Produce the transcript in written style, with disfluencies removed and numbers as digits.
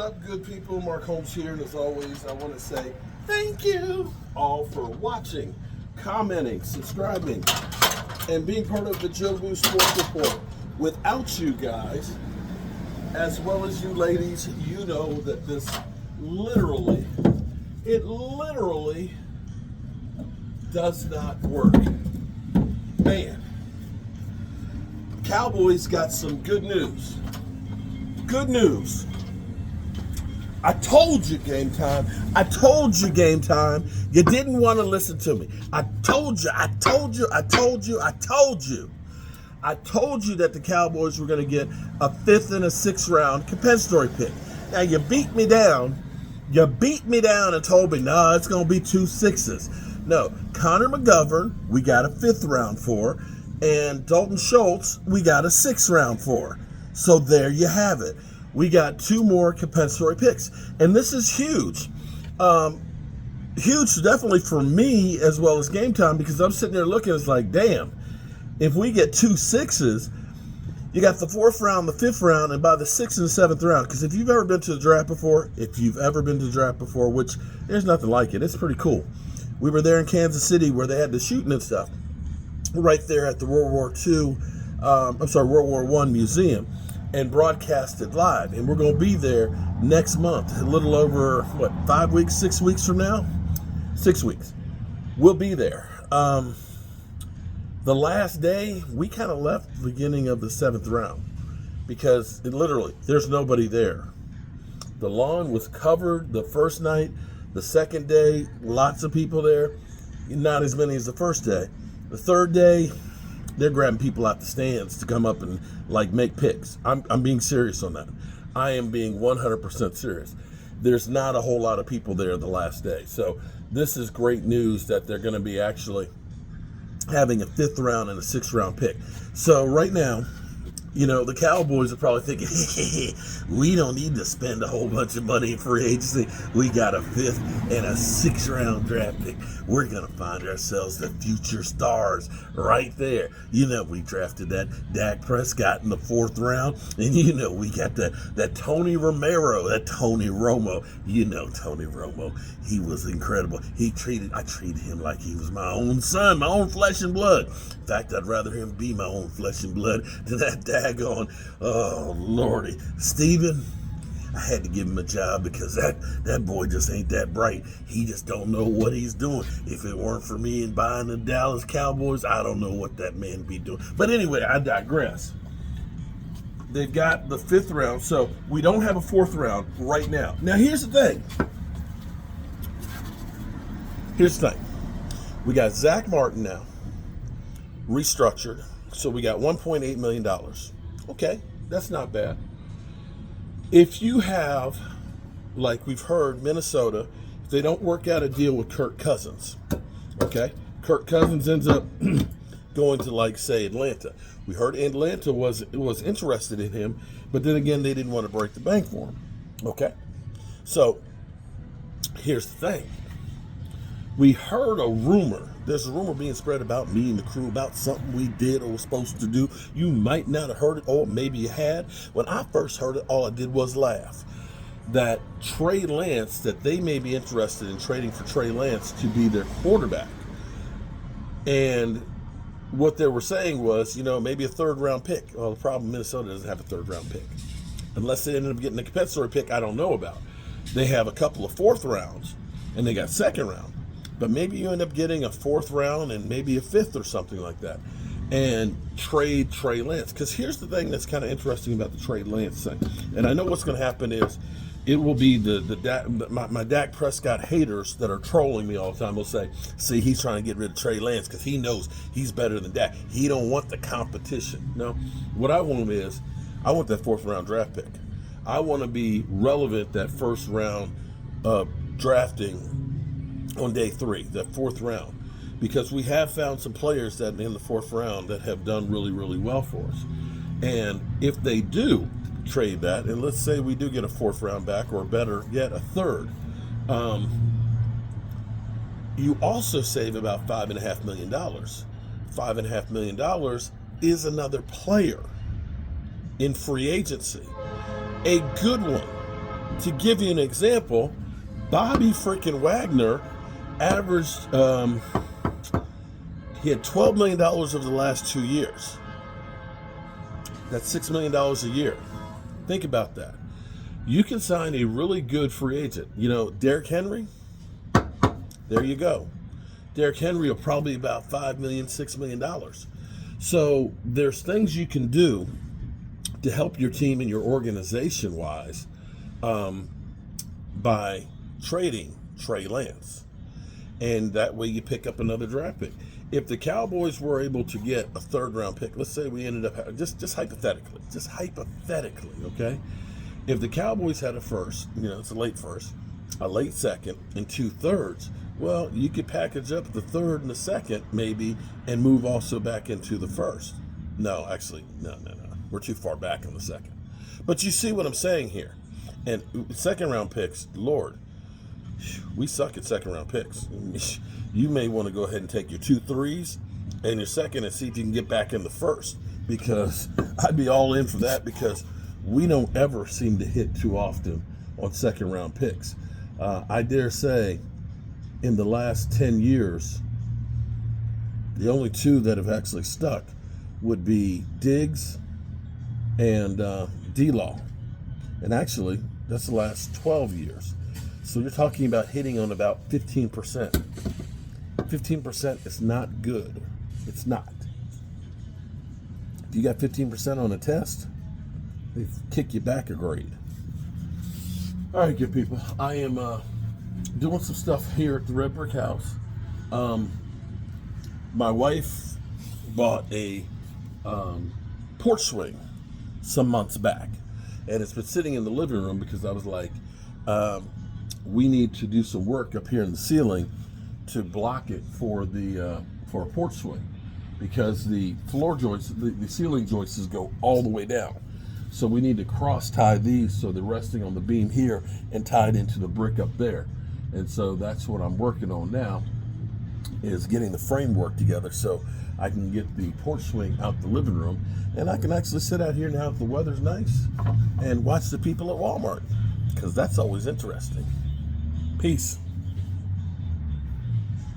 up, good people? Mark Holmes here, and as always, I want to say thank you all for watching, commenting, subscribing, and being part of the Joe Boo Sports Report. Without you guys, as well as you ladies, you know that this literally does not work. Man, Cowboys got some good news. Good news. I told you game time. I told you game time. You didn't want to listen to me. I told you that the Cowboys were going to get a 5th and a 6th round compensatory pick. Now you beat me down. You beat me down and told me, no, it's going to be 2 6s. No, Connor McGovern, we got a 5th round for, and Dalton Schultz, we got a 6th round for. So there you have it. We got 2 more compensatory picks. And this is huge. Huge definitely for me as well as game time, because I'm sitting there looking, it's like, damn, if we get 2 6s, you got the 4th round, the 5th round, and by the 6th and 7th round, because if you've ever been to the draft before, which there's nothing like it, it's pretty cool. We were there in Kansas City where they had the shooting and stuff, right there at the World War I museum, and broadcasted live. And we're going to be there next month, a little over, 5 weeks, 6 weeks from now? 6 weeks. We'll be there. The last day, we kind of left the beginning of the 7th round because there's nobody there. The lawn was covered the first night. The second day, lots of people there. Not as many as the first day. The third day, they're grabbing people out the stands to come up and make picks. I'm being serious on that. I am being 100% serious. There's not a whole lot of people there the last day. So this is great news that they're going to be actually having a 5th round and a 6th round pick. So right now, the Cowboys are probably thinking, we don't need to spend a whole bunch of money in free agency. We got a 5th and a 6th round draft pick. We're going to find ourselves the future stars right there. We drafted that Dak Prescott in the 4th round. And we got that Tony Romero, that Tony Romo. Tony Romo, he was incredible. I treated him like he was my own son, my own flesh and blood. In fact, I'd rather him be my own flesh and blood than that daggone, oh Lordy, Steven. I had to give him a job because that boy just ain't that bright. He just don't know what he's doing. If it weren't for me and buying the Dallas Cowboys, I don't know what that man be doing. But anyway, I digress. They've got the 5th round, so we don't have a 4th round right now. Now here's the thing. We got Zack Martin now, restructured. So we got $1.8 million. Okay, that's not bad. If you have, like we've heard, Minnesota, if they don't work out a deal with Kirk Cousins, okay? Kirk Cousins ends up going to, say, Atlanta. We heard Atlanta was interested in him, but then again, they didn't want to break the bank for him, okay? So here's the thing. We heard a rumor. There's a rumor being spread about me and the crew about something we did or was supposed to do. You might not have heard it, or maybe you had. When I first heard it, all I did was laugh. That Trey Lance, that they may be interested in trading for Trey Lance to be their quarterback. And what they were saying was, maybe a 3rd round pick. Well, the problem, Minnesota doesn't have a 3rd round pick. Unless they ended up getting a compensatory pick I don't know about. They have a couple of 4th rounds, and they got 2nd round. But maybe you end up getting a 4th round and maybe a 5th or something like that, and trade Trey Lance. Because here's the thing that's kind of interesting about the Trey Lance thing, and I know what's going to happen is it will be my Dak Prescott haters that are trolling me all the time will say, see, he's trying to get rid of Trey Lance because he knows he's better than Dak. He don't want the competition. No, what I want is I want that 4th round draft pick. I want to be relevant that 1st round drafting on day 3, that 4th round, because we have found some players that in the 4th round that have done really, really well for us. And if they do trade that, and let's say we do get a 4th round back, or better yet, a 3rd, you also save about $5.5 million. $5.5 million is another player in free agency, a good one. To give you an example, Bobby freaking Wagner averaged, he had $12 million over the last 2 years. That's $6 million a year. Think about that. You can sign a really good free agent. You know, Derrick Henry, there you go. Derrick Henry will probably about $5 million, $6 million. So there's things you can do to help your team and your organization wise by trading Trey Lance. And that way you pick up another draft pick. If the Cowboys were able to get a third round pick, let's say we ended up, just hypothetically, okay? If the Cowboys had a first, you know, it's a late first, a late second, and 2/3, well, you could package up the third and the second maybe and move also back into the first. No, actually, no. We're too far back on the second. But you see what I'm saying here. And second round picks, Lord, we suck at second round picks. You may want to go ahead and take your 2/3s and your second and see if you can get back in the first, because I'd be all in for that, because we don't ever seem to hit too often on second round picks. I dare say in the last 10 years, the only two that have actually stuck would be Diggs and D-Law. And actually, that's the last 12 years. So you're talking about hitting on about 15%. 15% is not good. It's not. If you got 15% on a test, they kick you back a grade. All right, good people. I am doing some stuff here at the Red Brick House. My wife bought a porch swing some months back, and it's been sitting in the living room because I was like, we need to do some work up here in the ceiling to block it for a porch swing, because the floor joists, the ceiling joists go all the way down. So we need to cross tie these so they're resting on the beam here and tied into the brick up there. And so that's what I'm working on now, is getting the framework together so I can get the porch swing out the living room, and I can actually sit out here now if the weather's nice and watch the people at Walmart, because that's always interesting. Peace.